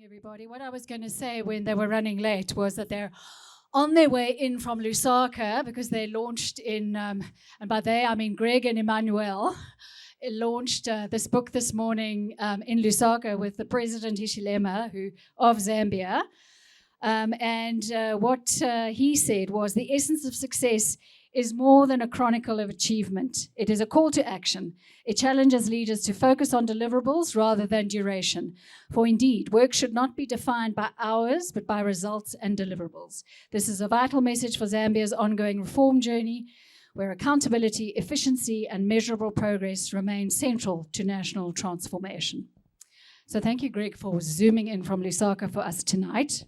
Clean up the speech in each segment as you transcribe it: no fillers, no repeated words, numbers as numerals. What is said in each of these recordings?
Everybody. What I was going to say when they were running late was that they're on their way in from Lusaka because they launched and by they I mean Greg and Emanuele, launched this book this morning in Lusaka with the President Hichilema of Zambia. What he said was the essence of success is more than a chronicle of achievement. It is a call to action. It challenges leaders to focus on deliverables rather than duration. For indeed, work should not be defined by hours, but by results and deliverables. This is a vital message for Zambia's ongoing reform journey, where accountability, efficiency, and measurable progress remain central to national transformation. So thank you, Greg, for zooming in from Lusaka for us tonight.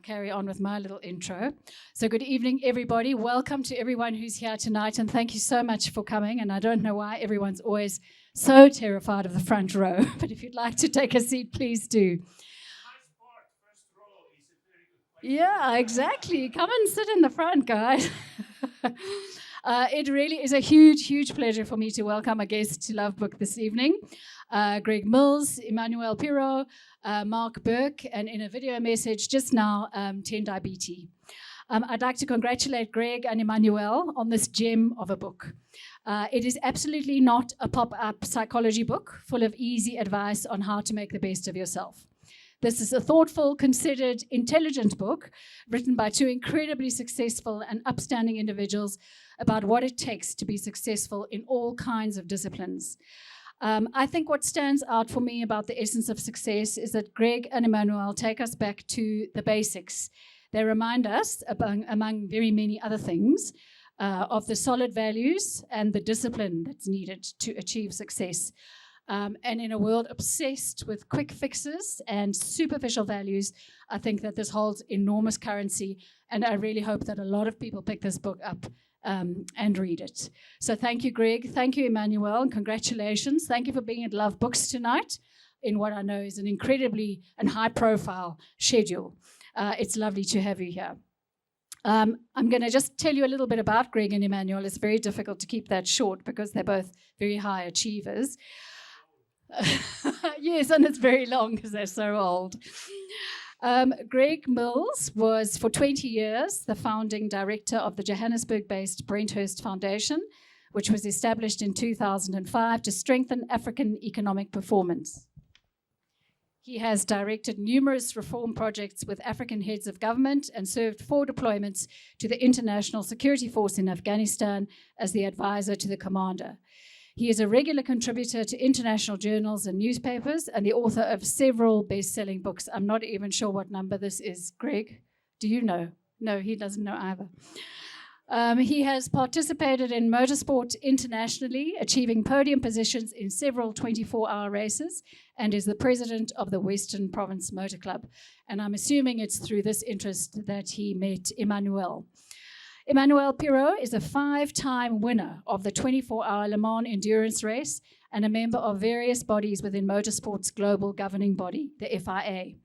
Carry on with my little intro. So good evening, everybody. Welcome to everyone who's here tonight, and thank you so much for coming. And I don't know why everyone's always so terrified of the front row, but if you'd like to take a seat, please do. Yeah, exactly. Come and sit in the front, guys. It really is a huge, huge pleasure for me to welcome a guest to Love Book this evening. Greg Mills, Emanuele Pirro, Mark Burke, and in a video message just now, Tendai BT. I'd like to congratulate Greg and Emanuele on this gem of a book. It is absolutely not a pop-up psychology book full of easy advice on how to make the best of yourself. This is a thoughtful, considered, intelligent book written by two incredibly successful and upstanding individuals about what it takes to be successful in all kinds of disciplines. I think what stands out for me about the essence of success is that Greg and Emanuele take us back to the basics. They remind us, among very many other things, of the solid values and the discipline that's needed to achieve success. And in a world obsessed with quick fixes and superficial values, I think that this holds enormous currency, and I really hope that a lot of people pick this book up and read it. So thank you, Greg. Thank you, Emanuele, and congratulations. Thank you for being at Love Books tonight in what I know is an incredibly and high-profile schedule. It's lovely to have you here. I'm going to just tell you a little bit about Greg and Emanuele. It's very difficult to keep that short because they're both very high achievers. Yes, and it's very long because they're so old. Greg Mills was for 20 years the founding director of the Johannesburg-based Brenthurst Foundation, which was established in 2005 to strengthen African economic performance. He has directed numerous reform projects with African heads of government and served 4 deployments to the International Security Force in Afghanistan as the advisor to the commander. He is a regular contributor to international journals and newspapers and the author of several best-selling books. I'm not even sure what number this is. Greg, do you know? No, he doesn't know either. He has participated in motorsport internationally, achieving podium positions in several 24-hour races, and is the president of the Western Province Motor Club. And I'm assuming it's through this interest that he met Emanuele. Emanuele Pirro is a 5-time winner of the 24-hour Le Mans endurance race and a member of various bodies within motorsport's global governing body, the FIA.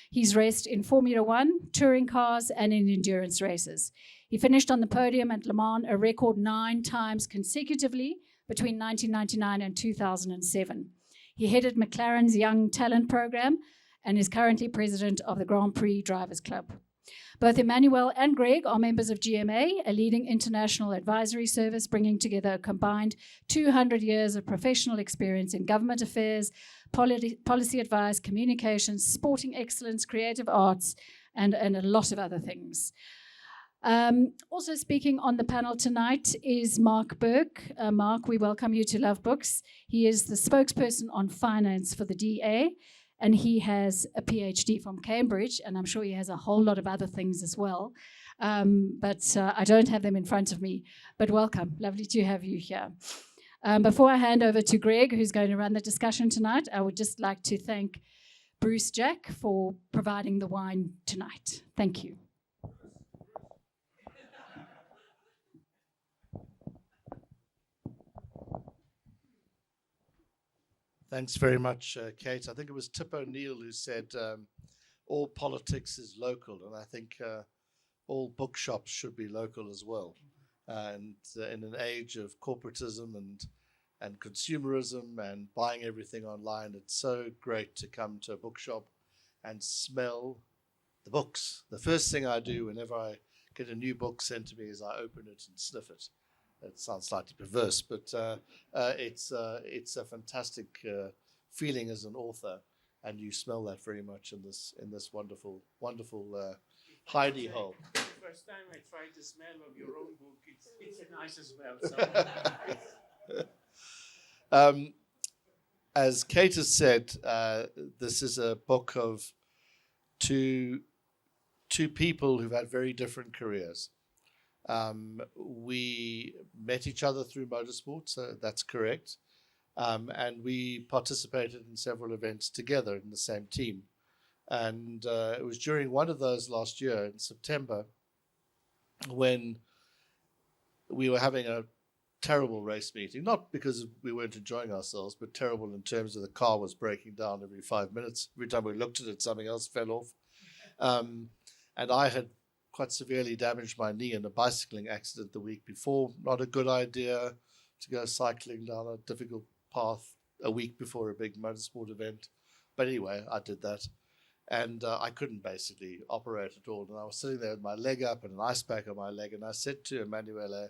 He's raced in Formula One, touring cars, and in endurance races. He finished on the podium at Le Mans a record 9 times consecutively between 1999 and 2007. He headed McLaren's Young Talent Program and is currently president of the Grand Prix Drivers Club. Both Emanuele and Greg are members of GMA, a leading international advisory service bringing together a combined 200 years of professional experience in government affairs, policy advice, communications, sporting excellence, creative arts, and a lot of other things. Also speaking on the panel tonight is Mark Burke. Mark, we welcome you to Love Books. He is the spokesperson on finance for the DA. And he has a PhD from Cambridge, and I'm sure he has a whole lot of other things as well. But I don't have them in front of me. But welcome. Lovely to have you here. Before I hand over to Greg, who's going to run the discussion tonight, I would just like to thank Bruce Jack for providing the wine tonight. Thank you. Thanks very much, Kate. I think it was Tip O'Neill who said all politics is local, and I think all bookshops should be local as well. And in an age of corporatism and consumerism and buying everything online. It's so great to come to a bookshop and smell the books. The first thing I do whenever I get a new book sent to me is I open it and sniff it. It sounds slightly perverse, but it's a fantastic feeling as an author, and you smell that very much in this wonderful hidey hole. The first time I tried the smell of your own book, it's a nice smell. So. As Kate has said, this is a book of two people who've had very different careers. We met each other through motorsport, so that's correct. And we participated in several events together in the same team. And it was during one of those last year in September when we were having a terrible race meeting, not because we weren't enjoying ourselves, but terrible in terms of the car was breaking down every 5 minutes. Every time we looked at it, something else fell off. And I had quite severely damaged my knee in a bicycling accident the week before. Not a good idea to go cycling down a difficult path a week before a big motorsport event. But anyway, I did that. And I couldn't basically operate at all. And I was sitting there with my leg up and an ice pack on my leg. And I said to Emanuele,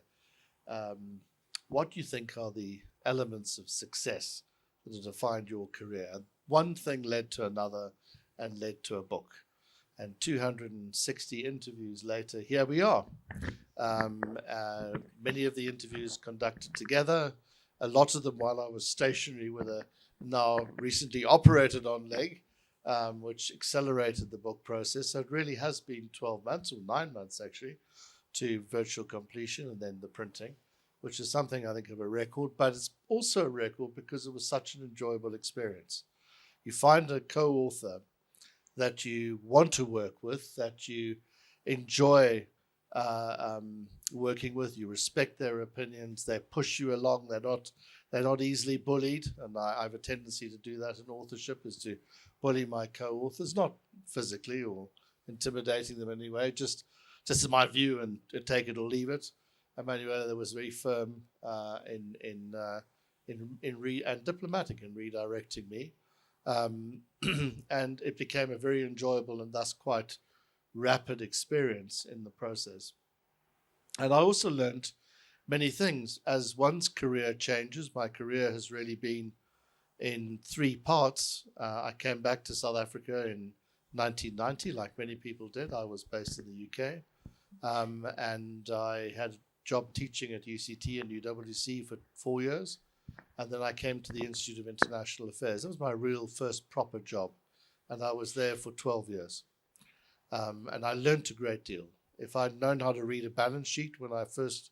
what do you think are the elements of success that have defined your career? And one thing led to another and led to a book. And 260 interviews later, here we are. Many of the interviews conducted together, a lot of them while I was stationary with a now recently operated on leg, which accelerated the book process. So it really has been 12 months, or 9 months actually, to virtual completion and then the printing, which is something I think of a record, but it's also a record because it was such an enjoyable experience. You find a co-author that you want to work with, that you enjoy working with, you respect their opinions, they push you along, they're not easily bullied, and I have a tendency to do that in authorship, is to bully my co-authors, not physically or intimidating them anyway, just as my view and take it or leave it. Emanuele was very firm and diplomatic in redirecting me. And it became a very enjoyable and thus quite rapid experience in the process. And I also learned many things. As one's career changes, my career has really been in 3 parts. I came back to South Africa in 1990, like many people did. I was based in the UK. And I had a job teaching at UCT and UWC for 4 years. And then I came to the Institute of International Affairs. That was my real first proper job. And I was there for 12 years. And I learned a great deal. If I'd known how to read a balance sheet when I first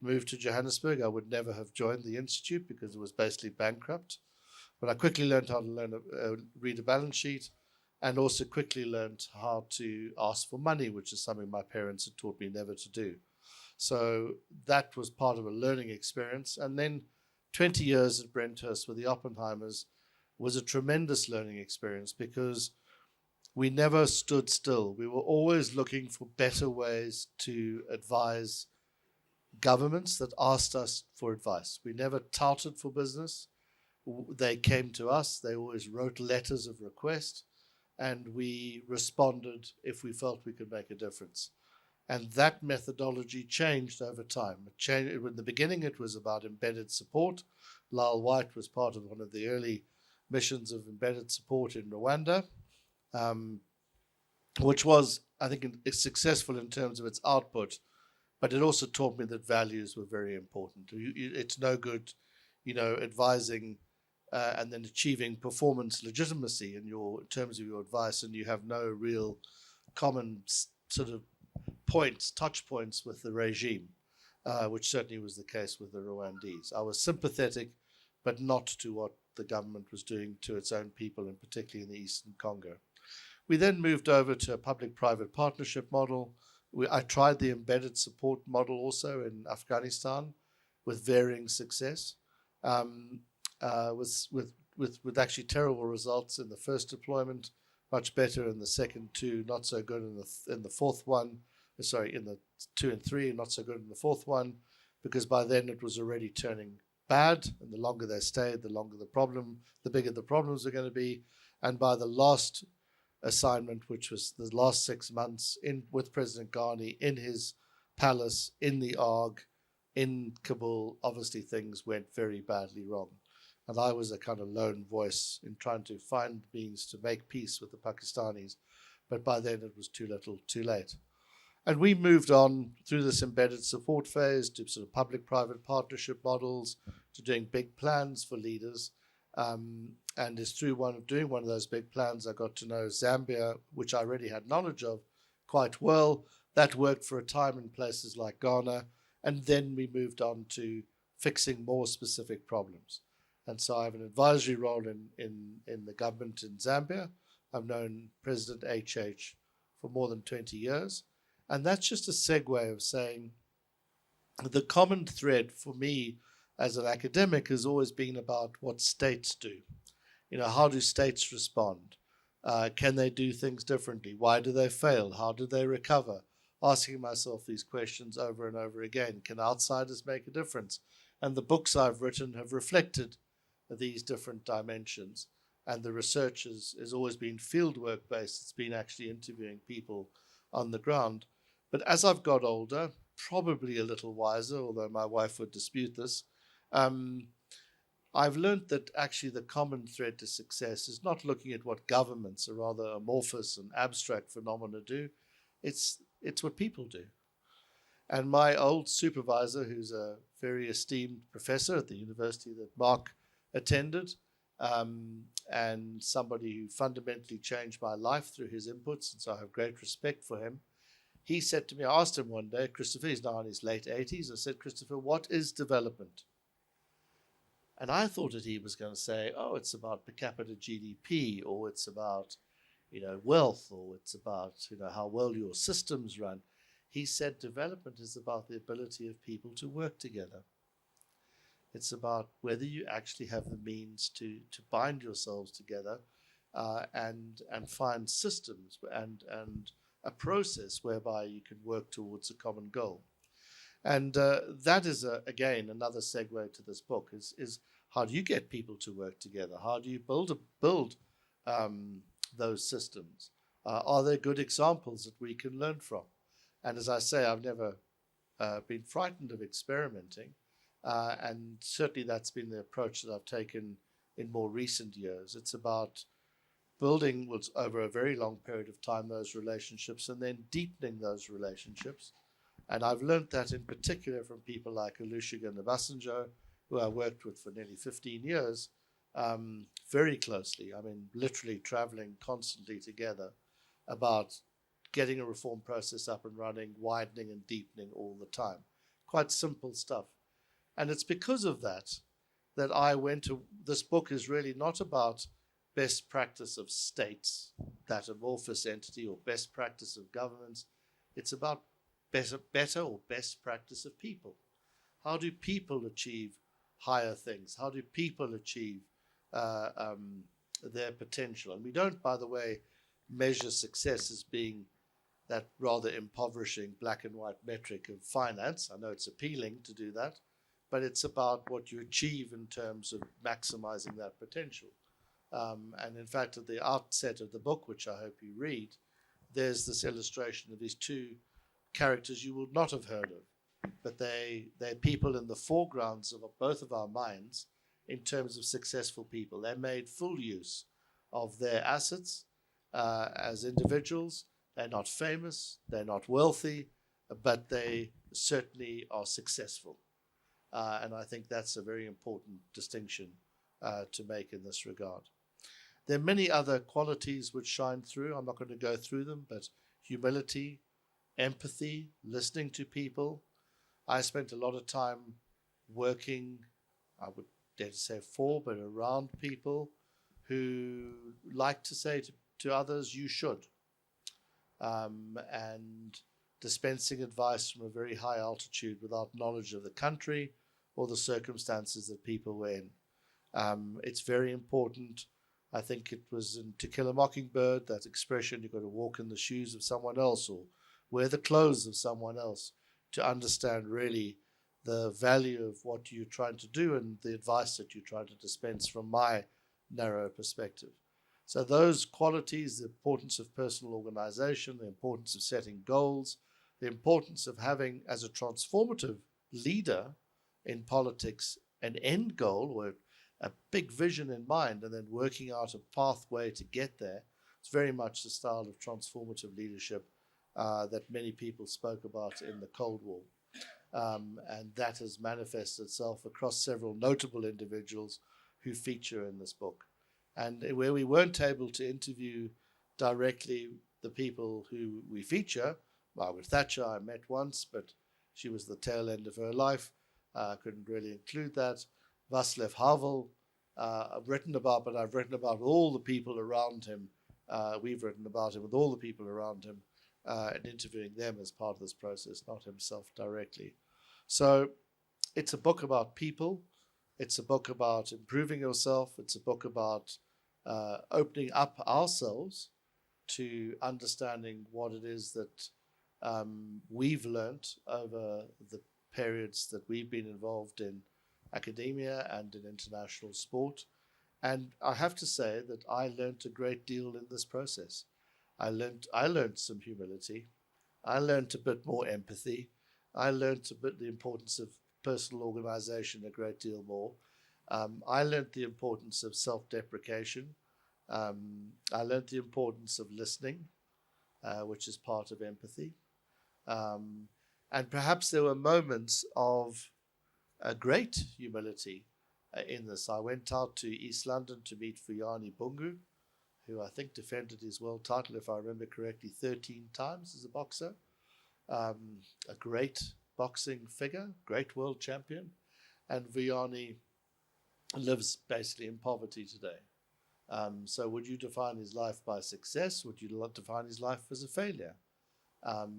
moved to Johannesburg, I would never have joined the Institute because it was basically bankrupt. But I quickly learned how to read a balance sheet, and also quickly learned how to ask for money, which is something my parents had taught me never to do. So that was part of a learning experience. And then 20 years at Brenthurst with the Oppenheimers was a tremendous learning experience because we never stood still. We were always looking for better ways to advise governments that asked us for advice. We never touted for business. They came to us. They always wrote letters of request, and we responded if we felt we could make a difference. And that methodology changed over time. In the beginning, it was about embedded support. Lyle White was part of one of the early missions of embedded support in Rwanda, which was, I think, successful in terms of its output, but it also taught me that values were very important. It's no good, advising and then achieving performance legitimacy in terms of your advice, and you have no real common sort of touch points with the regime, which certainly was the case with the Rwandese. I was sympathetic, but not to what the government was doing to its own people, and particularly in the Eastern Congo. We then moved over to a public-private partnership model. I tried the embedded support model also in Afghanistan with varying success, with actually terrible results in the first deployment, much better in the second 2, not so good in the fourth one. In the 2 and 3, not so good in the fourth one, because by then it was already turning bad, and the longer they stayed, the bigger the problems were going to be. And by the last assignment, which was the last 6 months with President Ghani in his palace in the Arg in Kabul, obviously things went very badly wrong. And I was a kind of lone voice in trying to find means to make peace with the Pakistanis. But by then it was too little, too late. And we moved on through this embedded support phase to sort of public-private partnership models, to doing big plans for leaders. And it's through doing one of those big plans I got to know Zambia, which I already had knowledge of quite well. That worked for a time in places like Ghana. And then we moved on to fixing more specific problems. And so I have an advisory role in the government in Zambia. I've known President HH for more than 20 years. And that's just a segue of saying the common thread for me as an academic has always been about what states do. How do states respond? Can they do things differently? Why do they fail? How do they recover? Asking myself these questions over and over again. Can outsiders make a difference? And the books I've written have reflected these different dimensions. And the research has always been fieldwork based. It's been actually interviewing people on the ground. But as I've got older, probably a little wiser, although my wife would dispute this, I've learned that actually the common thread to success is not looking at what governments or rather amorphous and abstract phenomena do. It's what people do. And my old supervisor, who's a very esteemed professor at the university that Mark attended, and somebody who fundamentally changed my life through his inputs, and so I have great respect for him. He said to me, I asked him one day, Christopher, he's now in his late 80s, I said, Christopher, what is development? And I thought that he was going to say, oh, it's about per capita GDP, or it's about, wealth, or it's about, how well your systems run. He said development is about the ability of people to work together. It's about whether you actually have the means to bind yourselves together and find systems and a process whereby you can work towards a common goal. And that is, again, another segue to this book, is how do you get people to work together? How do you build those systems? Are there good examples that we can learn from? And as I say, I've never been frightened of experimenting. And certainly that's been the approach that I've taken in more recent years. It's about building over a very long period of time those relationships and then deepening those relationships. And I've learned that in particular from people like Olusegun Obasanjo, who I worked with for nearly 15 years, very closely. I mean, literally traveling constantly together about getting a reform process up and running, widening and deepening all the time. Quite simple stuff. And it's because of that I went to, this book is really not about best practice of states, that amorphous entity, or best practice of governments. It's about better or best practice of people. How do people achieve higher things? How do people achieve their potential? And we don't, by the way, measure success as being that rather impoverishing black and white metric of finance. I know it's appealing to do that, but it's about what you achieve in terms of maximizing that potential. And in fact, at the outset of the book, which I hope you read, there's this illustration of these two characters you would not have heard of, but they're people in the foregrounds of both of our minds in terms of successful people. They made full use of their assets as individuals. They're not famous, they're not wealthy, but they certainly are successful. And I think that's a very important distinction to make in this regard. There are many other qualities which shine through. I'm not going to go through them, but humility, empathy, listening to people. I spent a lot of time working, I would dare to say for, but around people who like to say to others, you should. And dispensing advice from a very high altitude without knowledge of the country or the circumstances that people were in. It's very important. I think it was in To Kill a Mockingbird, that expression, you've got to walk in the shoes of someone else or wear the clothes of someone else to understand really the value of what you're trying to do and the advice that you're trying to dispense from my narrow perspective. So those qualities, the importance of personal organization, the importance of setting goals, the importance of having, as a transformative leader in politics, an end goal or a big vision in mind, and then working out a pathway to get there. It's very much the style of transformative leadership that many people spoke about in the Cold War. And that has manifested itself across several notable individuals who feature in this book. And where we weren't able to interview directly the people who we feature, Margaret Thatcher I met once, but she was the tail end of her life. I couldn't really include that. Václav Havel, I've written about, but I've written about all the people around him. We've written about him with all the people around him and interviewing them as part of this process, not himself directly. So it's a book about people. It's a book about improving yourself. It's a book about opening up ourselves to understanding what it is that we've learnt over the periods that we've been involved in academia and in international sport. And I have to say that I learnt a great deal in this process. I learnt some humility. I learnt a bit more empathy. I learnt a bit the importance of personal organization a great deal more. I learnt the importance of self-deprecation. I learnt the importance of listening, which is part of empathy. And perhaps there were moments of great humility in this. I went out to East London to meet Vuyani Bungu, who I think defended his world title, if I remember correctly, 13 times as a boxer. A great boxing figure, great world champion. And Vuyani lives basically in poverty today. So would you define his life by success? Would you define his life as a failure?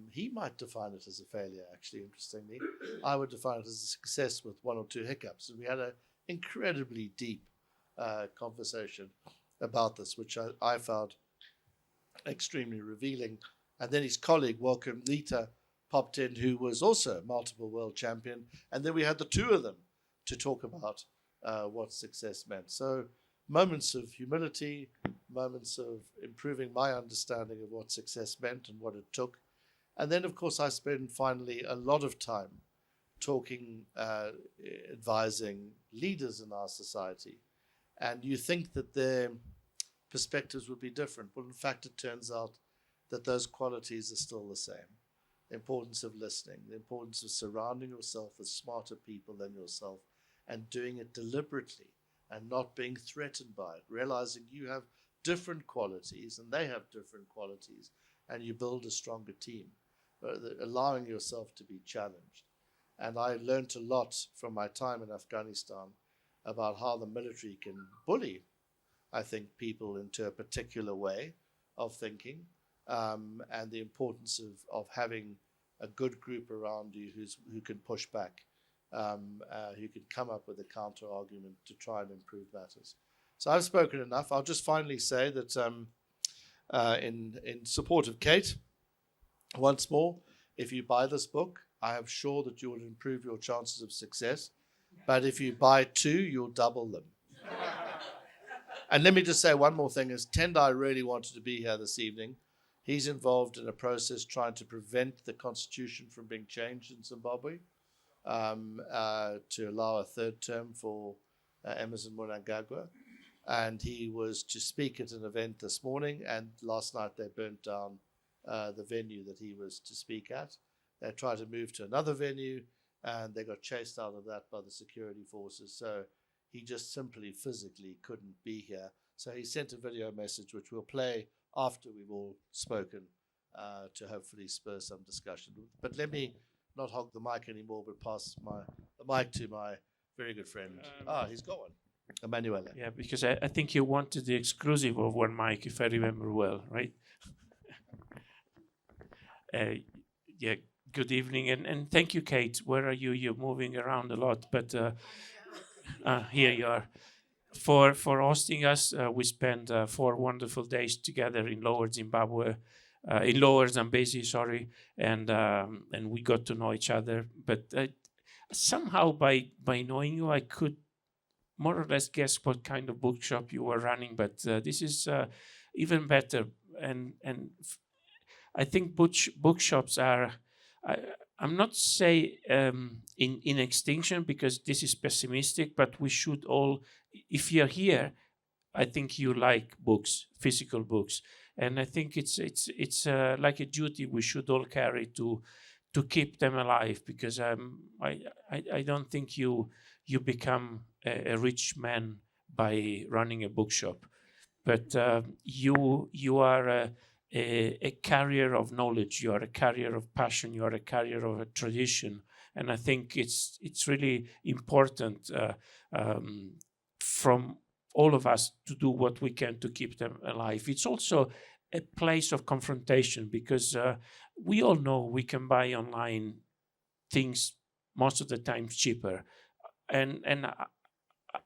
He might define it as a failure, actually, interestingly. I would define it as a success with one or two hiccups. And we had an incredibly deep conversation about this, which I found extremely revealing. And then his colleague, Welcome Lita, popped in, who was also a multiple world champion. And then we had the two of them to talk about what success meant. So moments of humility, moments of improving my understanding of what success meant and what it took. And then, of course, I spent finally a lot of time talking, advising leaders in our society. And you think that their perspectives would be different. Well, in fact, it turns out that those qualities are still the same. The importance of listening, the importance of surrounding yourself with smarter people than yourself and doing it deliberately and not being threatened by it, realizing you have different qualities and they have different qualities, and you build a stronger team, allowing yourself to be challenged. And I learned a lot from my time in Afghanistan about how the military can bully, I think, people into a particular way of thinking, and the importance of having a good group around you who can push back, who can come up with a counter argument to try and improve matters. So I've spoken enough. I'll just finally say that in support of Kate, once more, if you buy this book, I am sure that you will improve your chances of success. But if you buy two, you'll double them. And let me just say one more thing, is Tendai really wanted to be here this evening. He's involved in a process trying to prevent the constitution from being changed in Zimbabwe, to allow a third term for Emerson Mnangagwa. And he was to speak at an event this morning, and last night they burnt down the venue that he was to speak at. They tried to move to another venue, and they got chased out of that by the security forces. So he just simply physically couldn't be here. So he sent a video message, which we'll play after we've all spoken, to hopefully spur some discussion. But let me not hog the mic anymore, but pass the mic to my very good friend. He's got one. Emanuele. Yeah, because I think you wanted the exclusive of one mic, if I remember well, right? Yeah, good evening, and thank you, Kate. Where are you? You're moving around a lot, but here you are. For hosting us, we spent 4 wonderful days together in Lower Zimbabwe, in Lower Zambezi, sorry, and we got to know each other. But somehow by knowing you, I could more or less guess what kind of bookshop you were running. But this is even better, and I think bookshops are. I, I'm not say in extinction, because this is pessimistic, but we should all, if you're here, I think you like books, physical books, and I think it's like a duty we should all carry to keep them alive, because I don't think you become a rich man by running a bookshop, but you are a carrier of knowledge, you are a carrier of passion, you are a carrier of a tradition, and I think it's really important from all of us to do what we can to keep them alive. It's also a place of confrontation, because we all know we can buy online things most of the time cheaper, and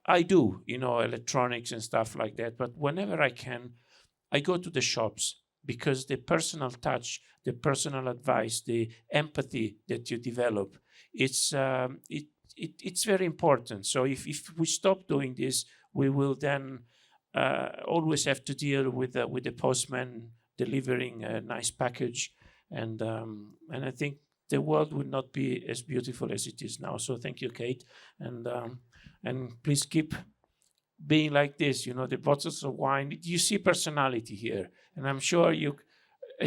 I do, electronics and stuff like that. But whenever I can, I go to the shops, because the personal touch, the personal advice, the empathy that you develop, it's very important. So if we stop doing this, we will then always have to deal with the postman delivering a nice package, and I think the world would not be as beautiful as it is now. So thank you, Kate, and please keep being like this. The bottles of wine, you see personality here, and I'm sure you.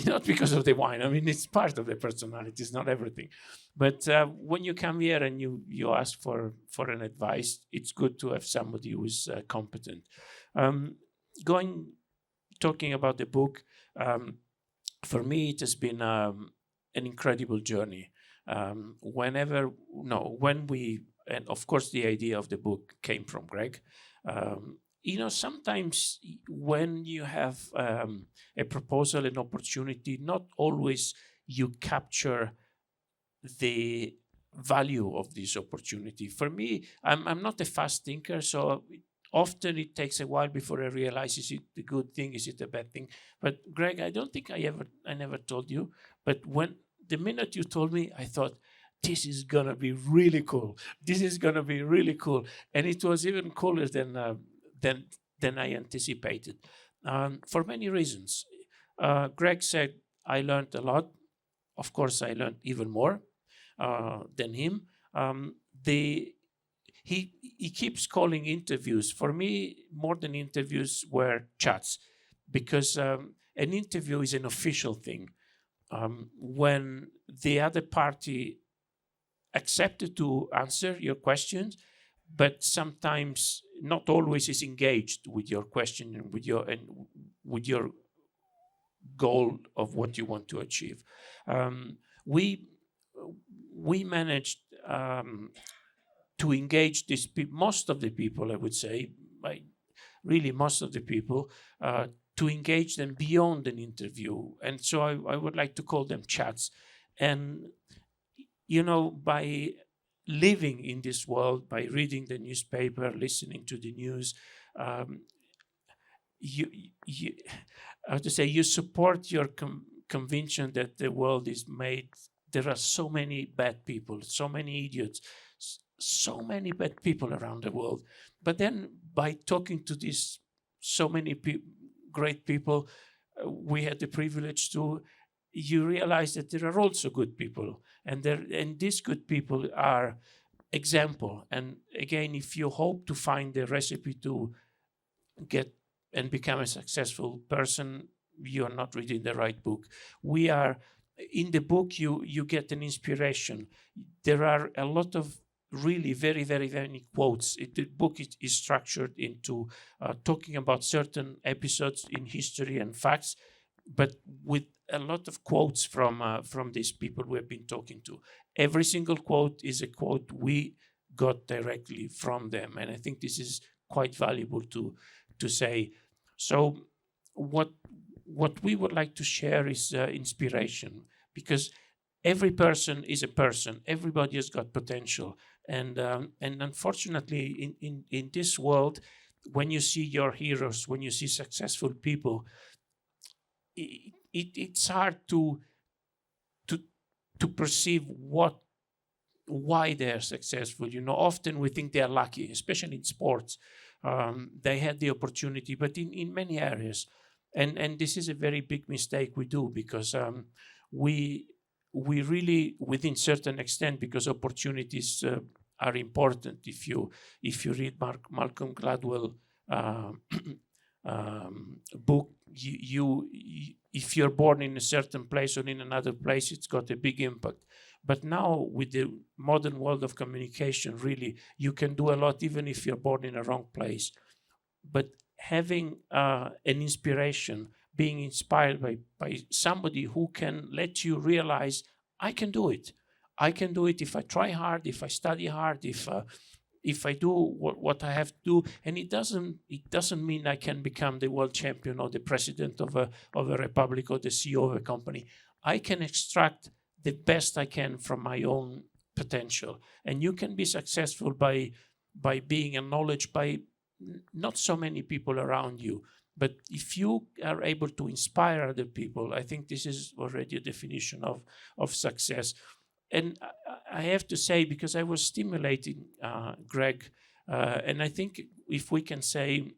Not because of the wine. I mean, it's part of the personality. It's not everything. But when you come here and you ask for an advice, it's good to have somebody who is competent. Talking about the book, for me, it has been an incredible journey. And of course, the idea of the book came from Greg. Sometimes when you have a proposal, an opportunity, not always you capture the value of this opportunity. For me, I'm not a fast thinker, so often it takes a while before I realize, is it a good thing, is it a bad thing? But Greg, I don't think I never told you, but when the minute you told me, I thought, this is gonna be really cool. This is gonna be really cool, and it was even cooler than I anticipated, for many reasons. Greg said, I learned a lot. Of course, I learned even more than him. He keeps calling interviews. For me, more than interviews were chats, because an interview is an official thing. When the other party accepted to answer your questions, but sometimes not always is engaged with your question and with your goal of what you want to achieve. We managed to engage most of the people, I would say, really most of the people, to engage them beyond an interview. And so I would like to call them chats. And, by living in this world, by reading the newspaper, listening to the news, you support your conviction that the world is made. There are so many bad people, so many idiots, so many bad people around the world. But then by talking to these so many great people, we had the privilege to, you realize that there are also good people, and these good people are example. And again, if you hope to find the recipe to get and become a successful person, you are not reading the right book. We are in the book, you get an inspiration. There are a lot of really very, very, very quotes. The book is structured into talking about certain episodes in history and facts, but with a lot of quotes from these people we have been talking to. Every single quote is a quote we got directly from them, and I think this is quite valuable to say. So what we would like to share is inspiration, because every person is a person. Everybody has got potential, and unfortunately, in this world, when you see your heroes, when you see successful people, it's hard to perceive what why they're successful. Often we think they're lucky, especially in sports. They had the opportunity, but in many areas. And this is a very big mistake we do, because we really, within certain extent, because opportunities are important. If you read Malcolm Gladwell book, you if you're born in a certain place or in another place, it's got a big impact. But now, with the modern world of communication, really, you can do a lot even if you're born in a wrong place. But having an inspiration, being inspired by somebody who can let you realize, I can do it. I can do it if I try hard, if I study hard, if I do what I have to do. And it doesn't mean I can become the world champion or the president of a republic or the CEO of a company. I can extract the best I can from my own potential. And you can be successful by being acknowledged by not so many people around you. But if you are able to inspire other people, I think this is already a definition of success. And I have to say, because I was stimulating Greg, and I think if we can say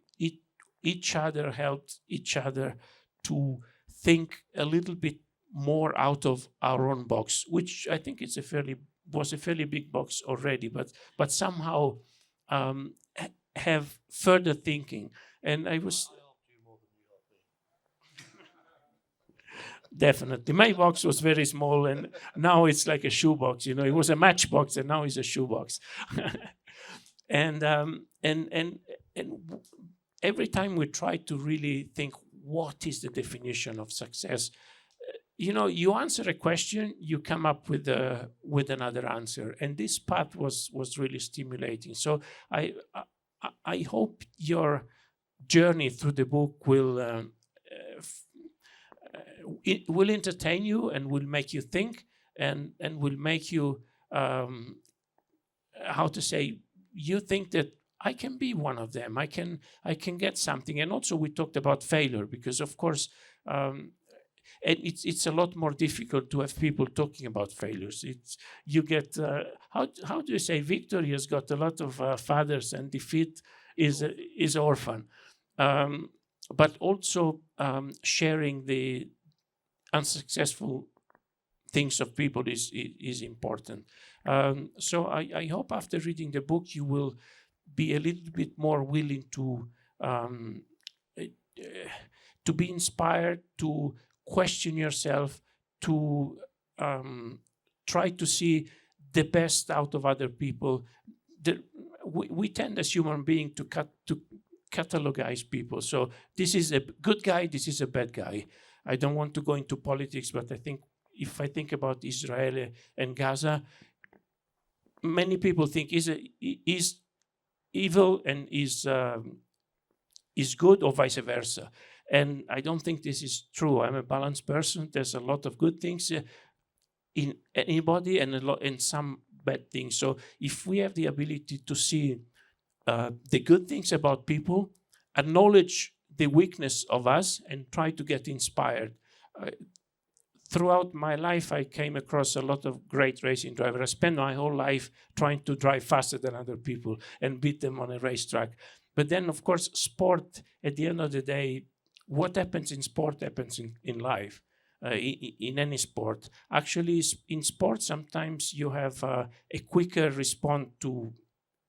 each other helped each other to think a little bit more out of our own box, which I think was a fairly big box already, but somehow have further thinking. And I was definitely, my box was very small, and now it's like a shoebox. It was a matchbox, and now it's a shoebox. and every time we try to really think, what is the definition of success? You answer a question, you come up with another answer, and this path was really stimulating. So I hope your journey through the book will it will entertain you and will make you think, and will make you you think that I can be one of them. I can get something. And also we talked about failure, because of course and it's a lot more difficult to have people talking about failures. You get how do you say, victory has got a lot of fathers, and defeat is orphan. But also sharing the unsuccessful things of people is important. So I hope after reading the book you will be a little bit more willing to be inspired, to question yourself, to try to see the best out of other people. We tend as human beings to catalogize people. So this is a good guy, this is a bad guy. I don't want to go into politics, but I think if I think about Israel and Gaza, many people think is evil and is good, or vice versa. And I don't think this is true. I'm a balanced person. There's a lot of good things in anybody, and some bad things. So if we have the ability to see the good things about people, acknowledge the weakness of us, and try to get inspired. Throughout my life, I came across a lot of great racing drivers. I spent my whole life trying to drive faster than other people and beat them on a racetrack. But then, of course, sport, at the end of the day, what happens in sport happens in life, in any sport. Actually, in sport, sometimes you have a quicker response to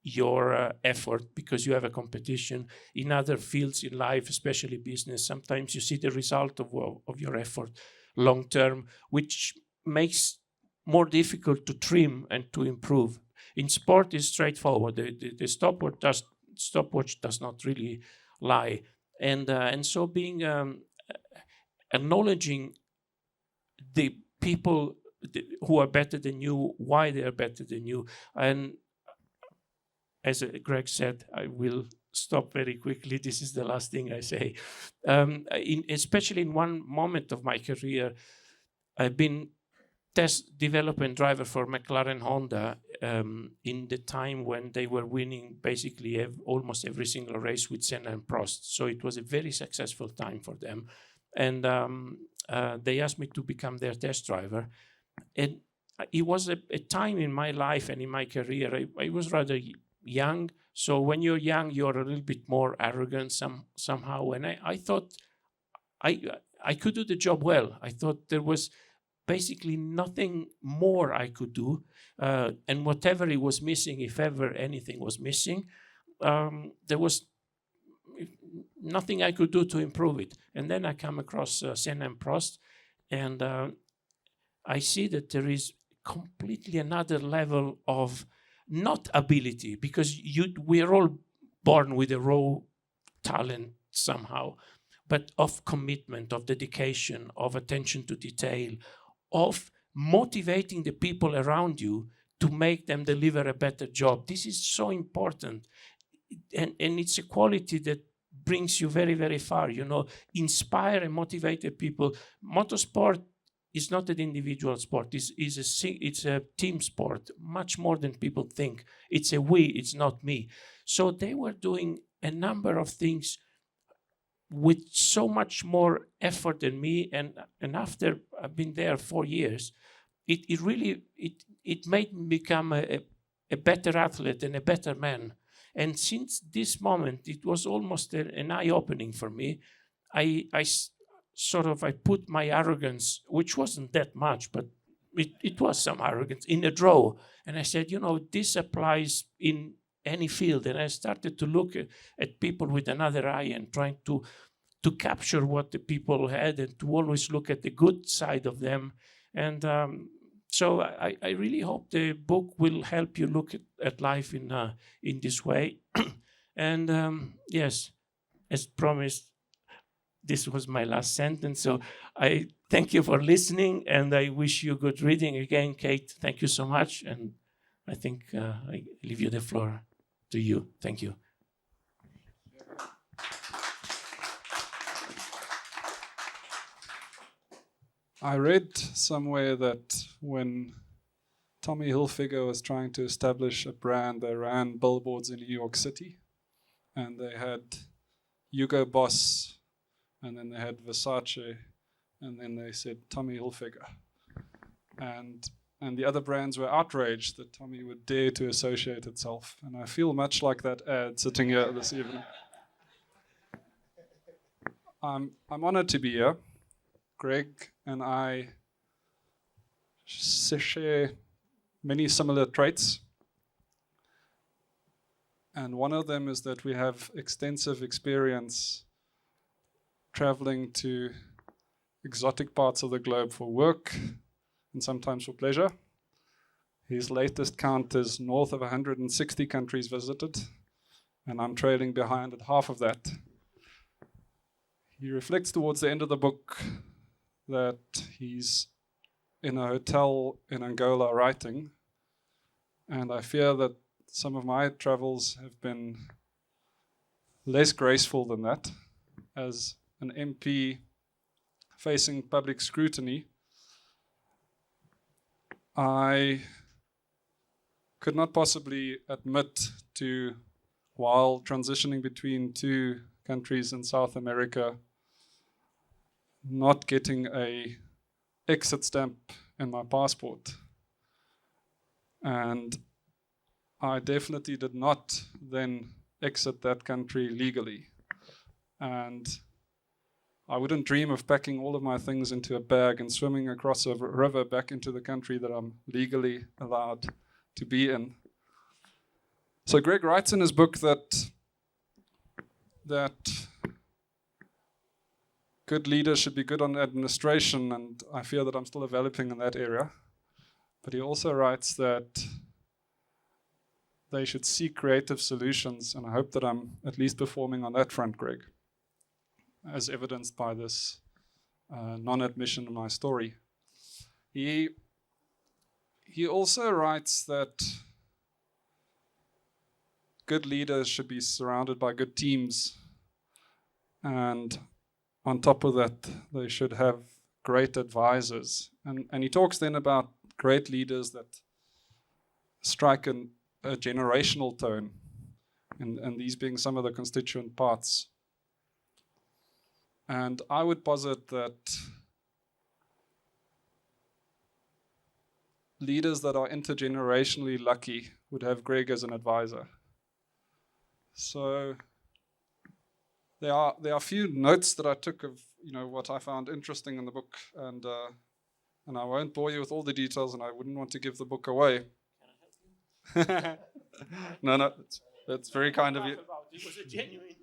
your effort because you have a competition. In other fields in life, especially business, sometimes you see the result of your effort long term, which makes more difficult to trim and to improve. In sport, it's straightforward. The stopwatch does not really lie. And so being acknowledging the people who are better than you, why they are better than you. And as Greg said, I will stop very quickly. This is the last thing I say. Especially in one moment of my career, I've been test development driver for McLaren Honda in the time when they were winning basically almost every single race with Senna and Prost. So it was a very successful time for them. And they asked me to become their test driver. And it was a time in my life and in my career. I was rather young. So when you're young, you're a little bit more arrogant somehow. And I thought I could do the job well. I thought there was basically nothing more I could do. And whatever it was missing, if ever anything was missing, there was nothing I could do to improve it. And then I come across Senna and Prost, and I see that there is completely another level of not ability, because we're all born with a raw talent somehow, but of commitment, of dedication, of attention to detail, of motivating the people around you to make them deliver a better job. This is so important. And it's a quality that brings you very, very far. Inspire and motivate the people. Motorsport is not an individual sport. It's a team sport, much more than people think. It's a we, it's not me. So they were doing a number of things with so much more effort than me. And after I've been there 4 years, it really made me become a better athlete and a better man. And since this moment, it was almost an eye-opening for me. I put my arrogance, which wasn't that much, but it was some arrogance, in a drawer. And I said, this applies in any field. And I started to look at people with another eye and trying to capture what the people had and to always look at the good side of them. And so I really hope the book will help you look at life in this way. And yes, as promised, this was my last sentence. So I thank you for listening, and I wish you good reading. Again, Kate, thank you so much. And I think I leave you the floor to you. Thank you. I read somewhere that when Tommy Hilfiger was trying to establish a brand, they ran billboards in New York City, and they had Hugo Boss, and then they had Versace, and then they said Tommy Hilfiger. And the other brands were outraged that Tommy would dare to associate itself. And I feel much like that ad sitting here this evening. I'm honored to be here. Greg and I share many similar traits. And one of them is that we have extensive experience traveling to exotic parts of the globe for work and sometimes for pleasure. His latest count is north of 160 countries visited, and I'm trailing behind at half of that. He reflects towards the end of the book that he's in a hotel in Angola writing, and I fear that some of my travels have been less graceful than that. As an MP facing public scrutiny, I could not possibly admit to, while transitioning between two countries in South America, not getting a exit stamp in my passport. And I definitely did not then exit that country legally. And I wouldn't dream of packing all of my things into a bag and swimming across a river back into the country that I'm legally allowed to be in. So Greg writes in his book that good leaders should be good on administration, and I fear that I'm still developing in that area. But he also writes that they should seek creative solutions, and I hope that I'm at least performing on that front, Greg, as evidenced by this non-admission in my story. He also writes that good leaders should be surrounded by good teams, and on top of that, they should have great advisors. And he talks then about great leaders that strike a generational tone, and these being some of the constituent parts. And I would posit that leaders that are intergenerationally lucky would have Greg as an advisor. So there are a few notes that I took of what I found interesting in the book, and I won't bore you with all the details, and I wouldn't want to give the book away. No, that's very kind of you. It was a genuine.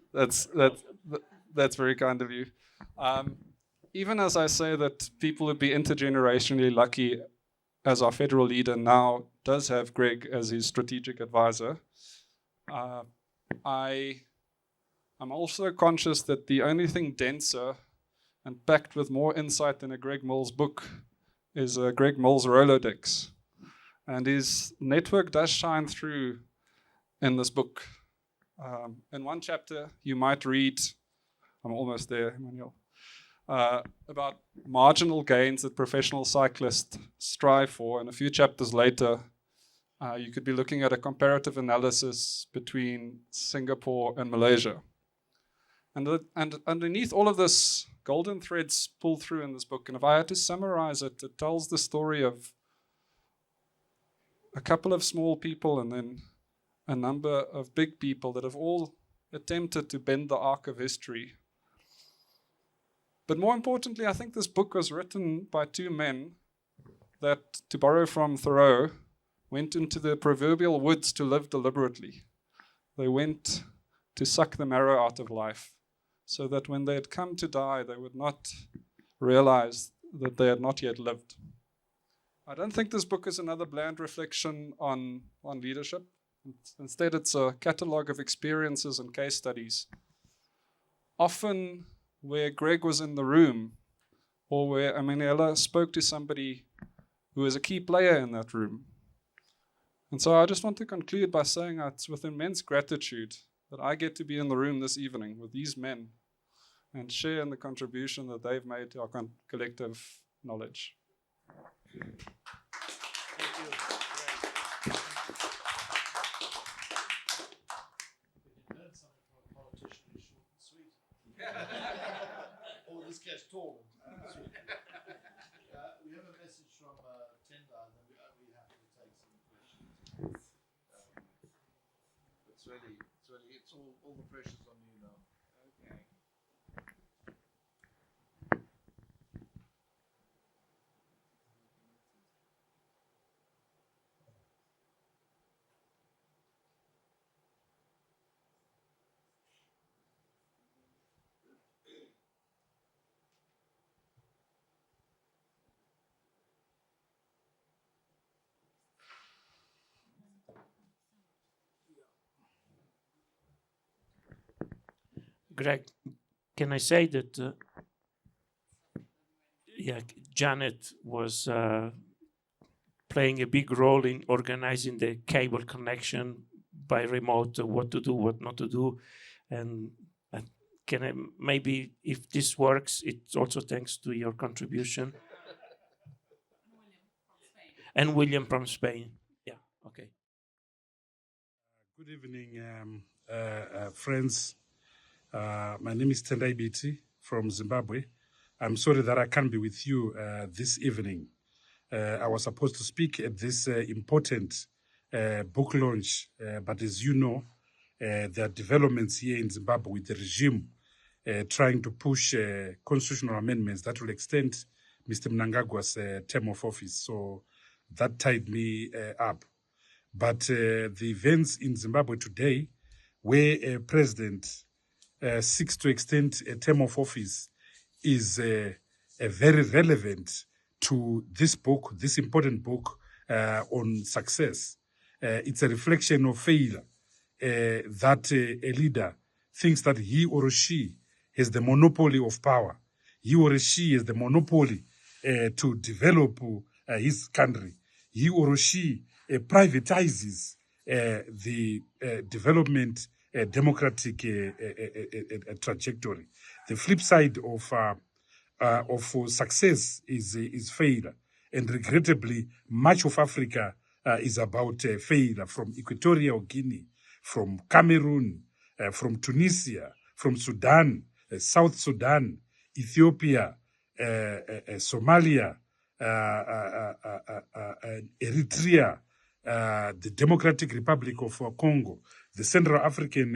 That's very kind of you. Even as I say that people would be intergenerationally lucky, as our federal leader now does have Greg as his strategic advisor, I'm also conscious that the only thing denser and packed with more insight than a Greg Mills book is a Greg Mills Rolodex. And his network does shine through in this book. In one chapter, you might read, I'm almost there, Emmanuel, about marginal gains that professional cyclists strive for. And a few chapters later, you could be looking at a comparative analysis between Singapore and Malaysia. And underneath all of this, golden threads pull through in this book. And if I had to summarize it, it tells the story of a couple of small people and then a number of big people that have all attempted to bend the arc of history. But more importantly, I think this book was written by two men that, to borrow from Thoreau, went into the proverbial woods to live deliberately. They went to suck the marrow out of life, so that when they had come to die, they would not realize that they had not yet lived. I don't think this book is another bland reflection on leadership. Instead, it's a catalogue of experiences and case studies. Often where Greg was in the room, or where Emanuele spoke to somebody who was a key player in that room. And so I just want to conclude by saying that it's with immense gratitude that I get to be in the room this evening with these men and share in the contribution that they've made to our collective knowledge. Thank you. Learn something from a politician who's short and sweet. This guy's tall and sweet. We have a message from Tenda, and then we'll be happy to take some questions. It's all the pressure's on you now. Okay. Greg, can I say that Janet was playing a big role in organizing the cable connection by remote, what to do, what not to do, and can I, maybe if this works, it's also thanks to your contribution. And William from Spain. Yeah, okay. Good evening, friends. My name is Tendai Biti from Zimbabwe. I'm sorry that I can't be with you this evening. I was supposed to speak at this important book launch, but as you know, there are developments here in Zimbabwe with the regime trying to push constitutional amendments that will extend Mr. Mnangagwa's term of office. So that tied me up. But the events in Zimbabwe today, where a president seeks to extend a term of office, is very relevant to this book, this important book on success. It's a reflection of failure that a leader thinks that he or she has the monopoly of power. He or she has the monopoly to develop his country. He or she privatizes the development democratic trajectory. The flip side of success is failure, and regrettably, much of Africa is about failure, from Equatorial Guinea, from Cameroon, from Tunisia, from Sudan, South Sudan, Ethiopia, Somalia, Eritrea, the Democratic Republic of Congo, the Central African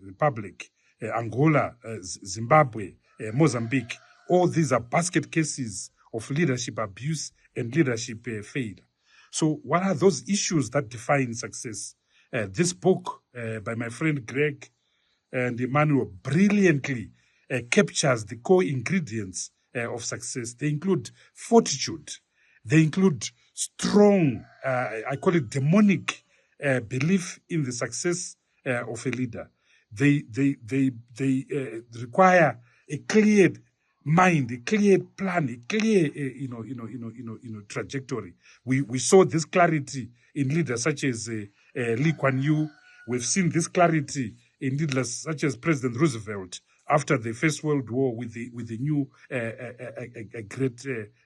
Republic, Angola, Zimbabwe, Mozambique. All these are basket cases of leadership abuse and leadership failure. So what are those issues that define success? This book by my friend Greg and Emmanuel brilliantly captures the core ingredients of success. They include fortitude. They include strong, I call it demonic belief in the success of a leader. They require a clear mind, a clear plan, a clear, trajectory. We saw this clarity in leaders such as Lee Kuan Yew. We've seen this clarity in leaders such as President Roosevelt after the First World War with the new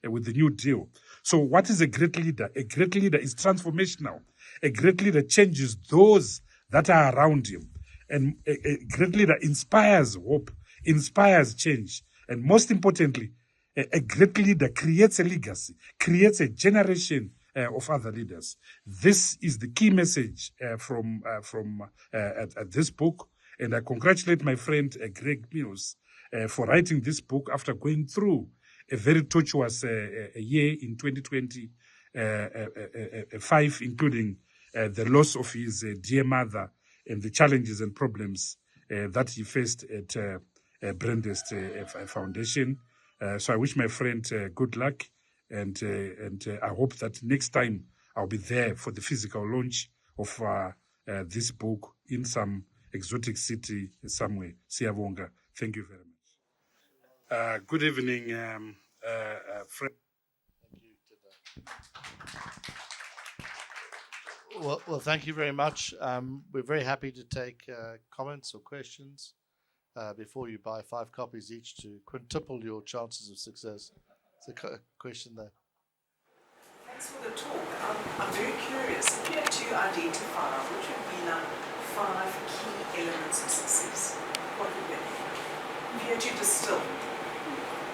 with the New Deal. So, what is a great leader? A great leader is transformational. A great leader changes those that are around him, and a great leader inspires hope, inspires change, and most importantly, a great leader creates a legacy, creates a generation of other leaders. This is the key message from this book, and I congratulate my friend Greg Mills for writing this book after going through a very tortuous year in 2025, including the loss of his dear mother and the challenges and problems that he faced at Brandest Foundation. So I wish my friend good luck, and I hope that next time I'll be there for the physical launch of this book in some exotic city somewhere. Siyabonga. Thank you very much. Good evening, friend. Well, thank you very much. We're very happy to take comments or questions before you buy 5 copies each to quintuple your chances of success. It's a question there. Thanks for the talk. I'm very curious. If you had to identify which would be like 5 key elements of success, what would they be? If you had to distill,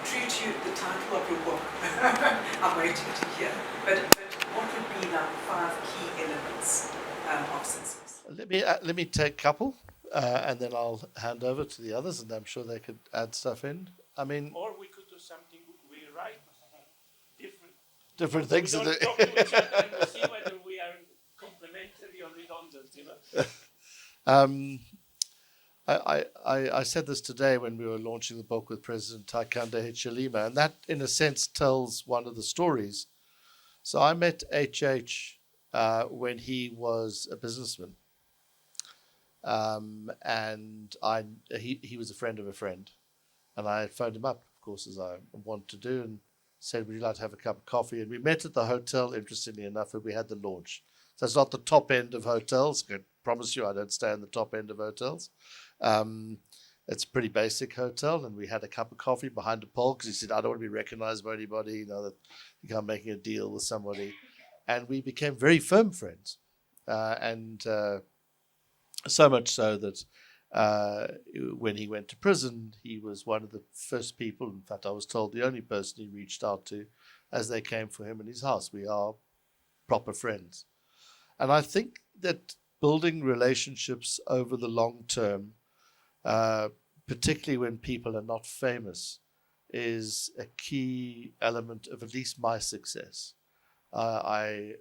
true to the title of your book, I'm waiting to hear. But what would be like 5 key elements of success? Let me take a couple, and then I'll hand over to the others, and I'm sure they could add stuff in. I mean, or we could do something. We write different things. We don't talk to each other and we see whether we are complementary or redundant. I said this today when we were launching the book with President Hakainde Hichilema, and that, in a sense, tells one of the stories. So I met HH when he was a businessman, and he was a friend of a friend, and I phoned him up, of course, as I want to do, and said, "Would you like to have a cup of coffee?" And we met at the hotel, interestingly enough, where we had the launch. So it's not the top end of hotels. I can promise you I don't stay in the top end of hotels. It's a pretty basic hotel, and we had a cup of coffee behind a pole because he said, "I don't want to be recognized by anybody, that you can't making a deal with somebody." And we became very firm friends. So much so that when he went to prison, he was one of the first people, in fact, I was told the only person he reached out to as they came for him in his house. We are proper friends. And I think that building relationships over the long term, particularly when people are not famous, is a key element of at least my success. I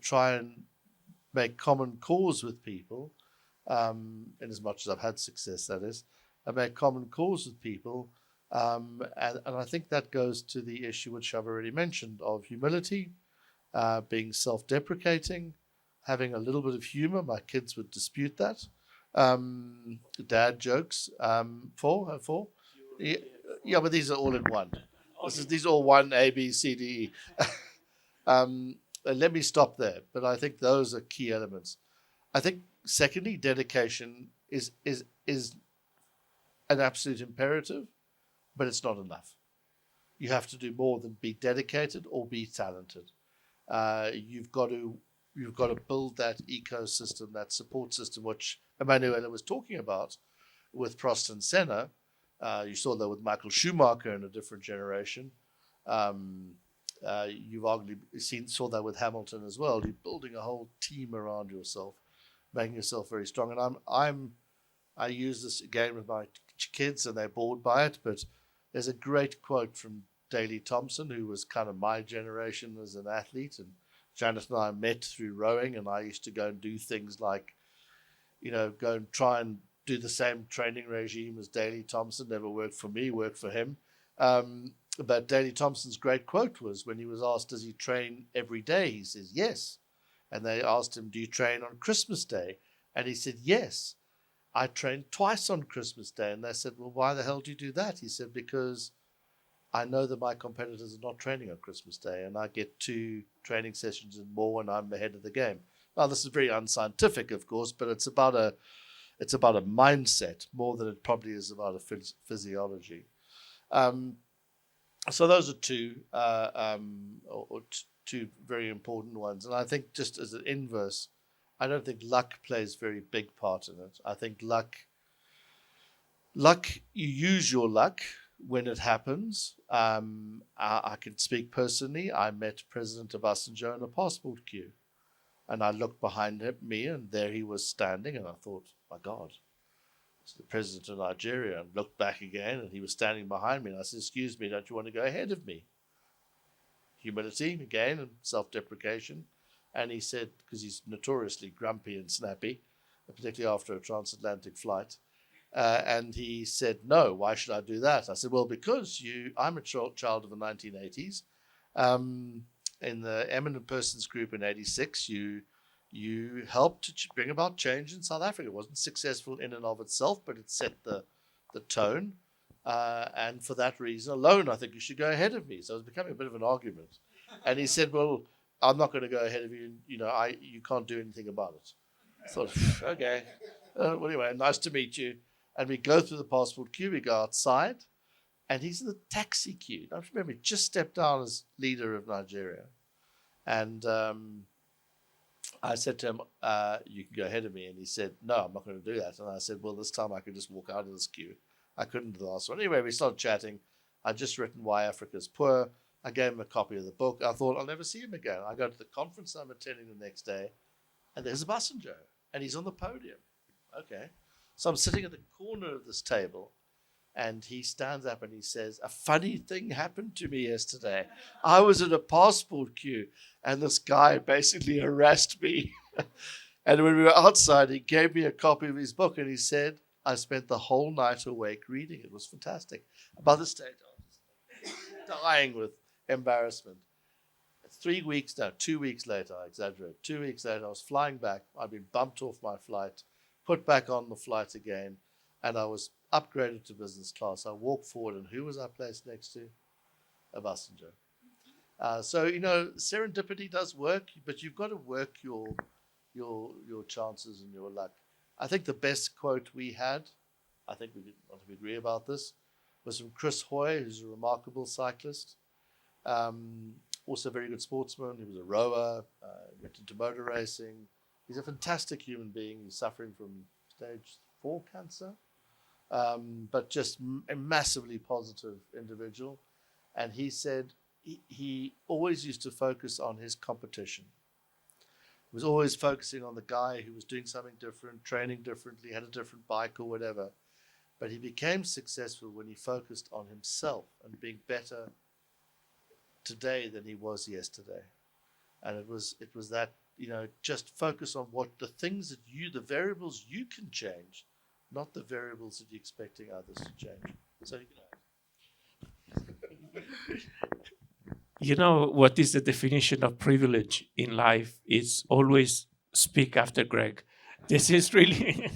try and make common cause with people, in as much as I've had success, that is. I make common cause with people, and I think that goes to the issue which I've already mentioned of humility, being self-deprecating, having a little bit of humor. My kids would dispute that. Dad jokes, four. Yeah, but these are all in one. These are all one, A, B, C, D, E. Let me stop there. But I think those are key elements. I think, secondly, dedication is an absolute imperative, but it's not enough. You have to do more than be dedicated or be talented. You've got to build that ecosystem, that support system, which Emanuele was talking about with Prost and Senna. You saw that with Michael Schumacher in a different generation. You've arguably saw that with Hamilton as well. You're building a whole team around yourself, making yourself very strong. And I use this again with my kids, and they're bored by it. But there's a great quote from Daley Thompson, who was kind of my generation as an athlete. And Janet and I met through rowing, and I used to go and do things like, go and try and do the same training regime as Daley Thompson. Never worked for me, worked for him. But Daley Thompson's great quote was when he was asked, does he train every day? He says, yes. And they asked him, do you train on Christmas Day? And he said, yes. I train twice on Christmas Day. And they said, well, why the hell do you do that? He said, because I know that my competitors are not training on Christmas Day, and I get 2 training sessions and more when I'm ahead of the game. Now, this is very unscientific, of course, but it's about a mindset more than it probably is about a physiology. So those are two very important ones. And I think just as an inverse, I don't think luck plays a very big part in it. I think luck, you use your luck when it happens. I can speak personally. I met President Obasanjo in a passport queue. And I looked behind me, and there he was standing, and I thought, my God, it's the president of Nigeria. And looked back again, and he was standing behind me. And I said, excuse me, don't you want to go ahead of me? Humility, again, and self-deprecation. And he said, because he's notoriously grumpy and snappy, particularly after a transatlantic flight, and he said, no, why should I do that? I said, well, because I'm a child of the 1980s. In the Eminent Persons Group in 86, you helped to bring about change in South Africa. It wasn't successful in and of itself, but it set the tone. And for that reason alone, I think you should go ahead of me. So it was becoming a bit of an argument. And he said, well, I'm not going to go ahead of you. You can't do anything about it. I thought, okay. Well, anyway, nice to meet you. And we go through the passport queue. We go outside. And he's in the taxi queue. I remember he just stepped down as leader of Nigeria. And I said to him, you can go ahead of me. And he said, no, I'm not going to do that. And I said, well, this time I could just walk out of this queue. I couldn't do the last one. Anyway, we started chatting. I'd just written Why Africa's Poor. I gave him a copy of the book. I thought, I'll never see him again. I go to the conference I'm attending the next day, and there's Obasanjo, and he's on the podium. Okay. So I'm sitting at the corner of this table, and he stands up and he says, a funny thing happened to me yesterday. I was in a passport queue, and this guy basically harassed me. And when we were outside, he gave me a copy of his book, and he said, I spent the whole night awake reading. It was fantastic. By this stage, I was dying with embarrassment. 2 weeks later, I exaggerate. 2 weeks later, I was flying back. I'd been bumped off my flight, put back on the flight again, and I was upgraded to business class. I walked forward, and who was I placed next to? Obasanjo. So, serendipity does work, but you've got to work your chances and your luck. I think the best quote we had, I think we agree about this, was from Chris Hoy, who's a remarkable cyclist. Also a very good sportsman. He was a rower, went into motor racing. He's a fantastic human being. He's suffering from stage 4 cancer, but just a massively positive individual. And he said he always used to focus on his competition. He was always focusing on the guy who was doing something different, training differently, had a different bike or whatever. But he became successful when he focused on himself and being better today than he was yesterday. And it was that, just focus on what the things that the variables you can change, not the variables that you're expecting others to change. So, You know what is the definition of privilege in life? It's always speak after Greg. This is really...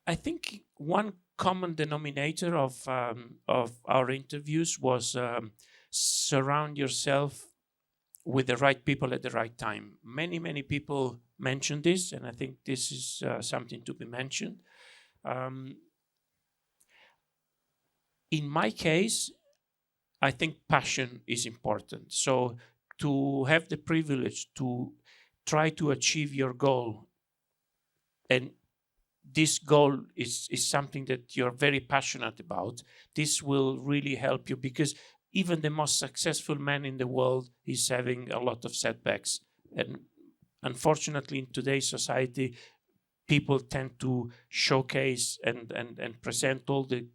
I think one common denominator of our interviews was surround yourself with the right people at the right time. Many people mentioned this, and I think this is something to be mentioned. In my case, I think passion is important. So to have the privilege to try to achieve your goal, and this goal is something that you're very passionate about, this will really help you, because even the most successful man in the world is having a lot of setbacks. And unfortunately, in today's society, people tend to showcase and present all the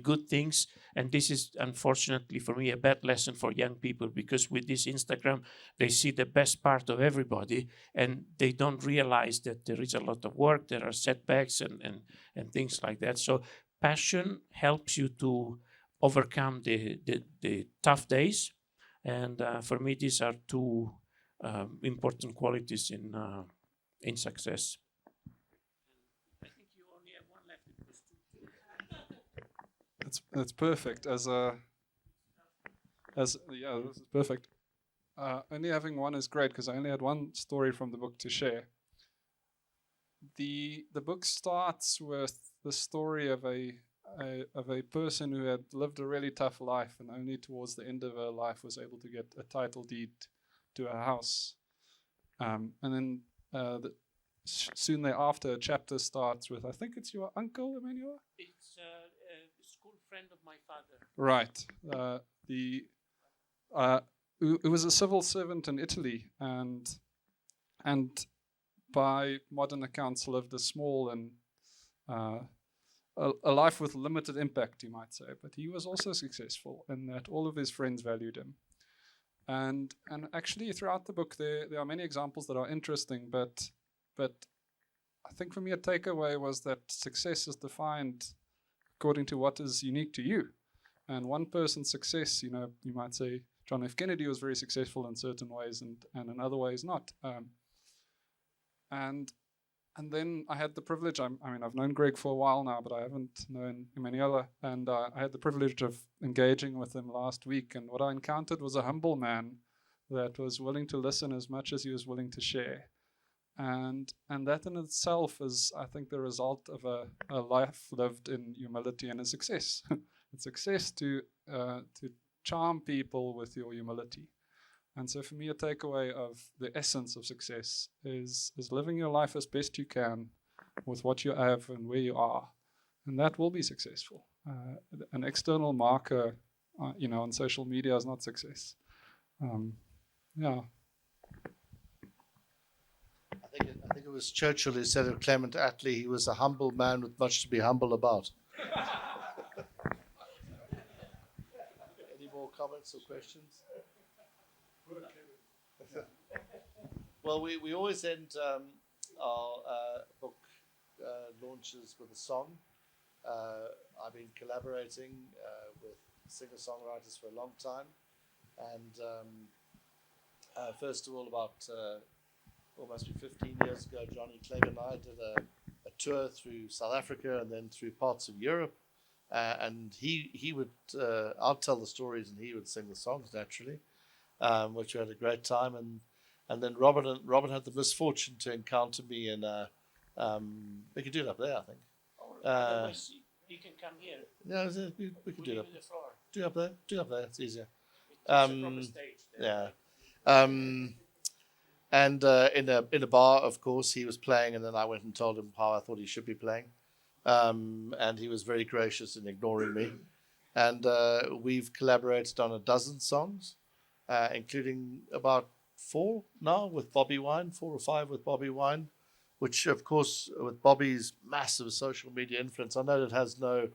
good things. And this is, unfortunately for me, a bad lesson for young people, because with this Instagram, they see the best part of everybody, and they don't realize that there is a lot of work, there are setbacks and things like that. So passion helps you to overcome the tough days. And for me, these are two important qualities in success. I think you only have one left. It was two. That's perfect. Yeah, this is perfect. Only having one is great, because I only had one story from the book to share. The book starts with the story of a person who had lived a really tough life, and only towards the end of her life was able to get a title deed to a house. And then soon thereafter, a chapter starts with, I think it's your uncle, Emanuele? It's a school friend of my father. Right. Who was a civil servant in Italy, and by modern accounts lived a small and a life with limited impact, you might say. But he was also successful in that all of his friends valued him. And actually, throughout the book, there are many examples that are interesting. But I think for me, a takeaway was that success is defined according to what is unique to you. And one person's success, you might say John F. Kennedy was very successful in certain ways, and in other ways not. And then I had the privilege, I've known Greg for a while now, but I haven't known Emanuele, and I had the privilege of engaging with him last week, and what I encountered was a humble man that was willing to listen as much as he was willing to share. And that in itself is, I think, the result of a life lived in humility and a success. It's success to charm people with your humility. And so for me, a takeaway of the essence of success is living your life as best you can with what you have and where you are. And that will be successful. An external marker, on social media is not success. Yeah. I think it was Churchill who said of Clement Attlee, he was a humble man with much to be humble about. Any more comments or questions? Well, we always end our book launches with a song. I've been collaborating with singer-songwriters for a long time. And first of all, about almost 15 years ago, Johnny Clegg and I did a tour through South Africa and then through parts of Europe. And he would, I'd tell the stories and he would sing the songs naturally, which we had a great time. And then Robin had the misfortune to encounter me in we could do it up there, I think. You can come here. Yeah, we could do it up. The floor. Do it up there. It's easier. From the stage. Yeah. And in a bar, of course, he was playing, and then I went and told him how I thought he should be playing. And he was very gracious in ignoring me. And we've collaborated on a dozen songs, including about 4 now with Bobby Wine, 4 or 5 with Bobby Wine, which, of course, with Bobby's massive social media influence, I know it has no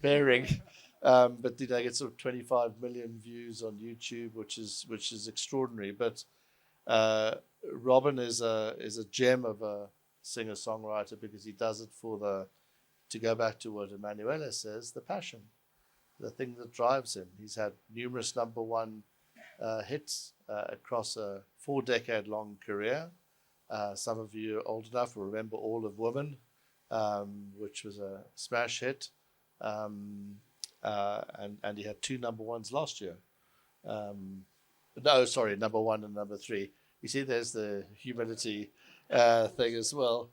bearing, but they get sort of 25 million views on YouTube, which is extraordinary. But Robin is a gem of a singer-songwriter because he does it for to go back to what Emanuele says, the passion, the thing that drives him. He's had numerous number one hits across a 4-decade-long career. Some of you are old enough will remember All of Women, which was a smash hit. And he had 2 number ones last year. No, sorry, number 1 and number 3. You see, there's the humility thing as well.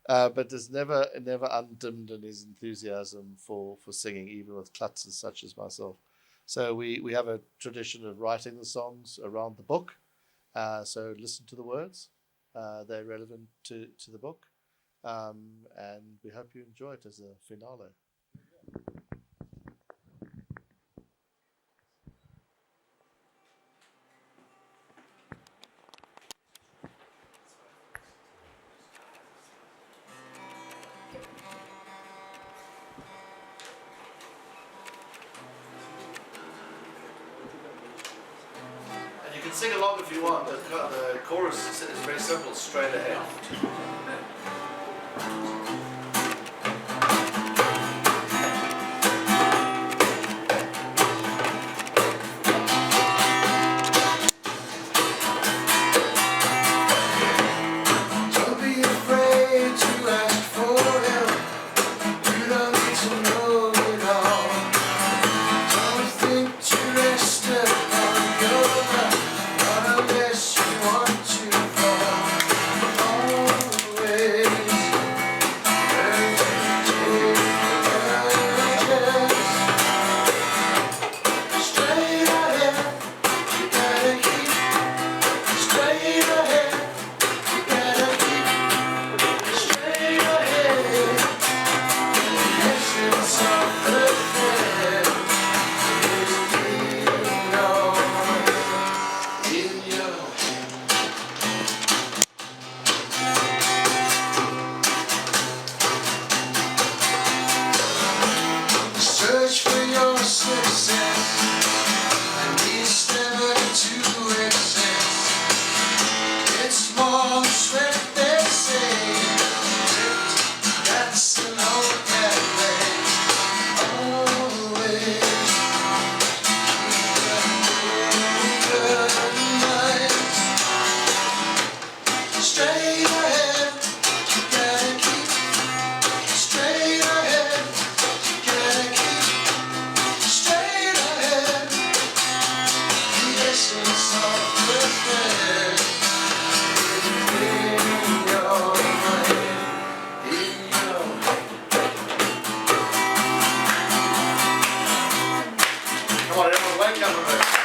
But there's never undimmed in his enthusiasm for singing, even with klutzes such as myself. So we have a tradition of writing the songs around the book. So listen to the words. They're relevant to the book. And we hope you enjoy it as a finale. can sing along if you want. The chorus is very simple, straight ahead. Don't be afraid to ask for help. You don't need to know it all. Don't think to rest upon your love, not unless you want to fall. Always learn to take chances. Straight ahead, you gotta keep straight ahead. You gotta keep straight ahead. The essence of the thread is in your search for your success and these never to excess. It's more sweat they say. That's an old cat way. Always keep good minds. Straight ahead, you gotta keep straight ahead. You gotta keep straight ahead. The essence of the thread is in your mind, in your Come on, everyone, wake up a bit.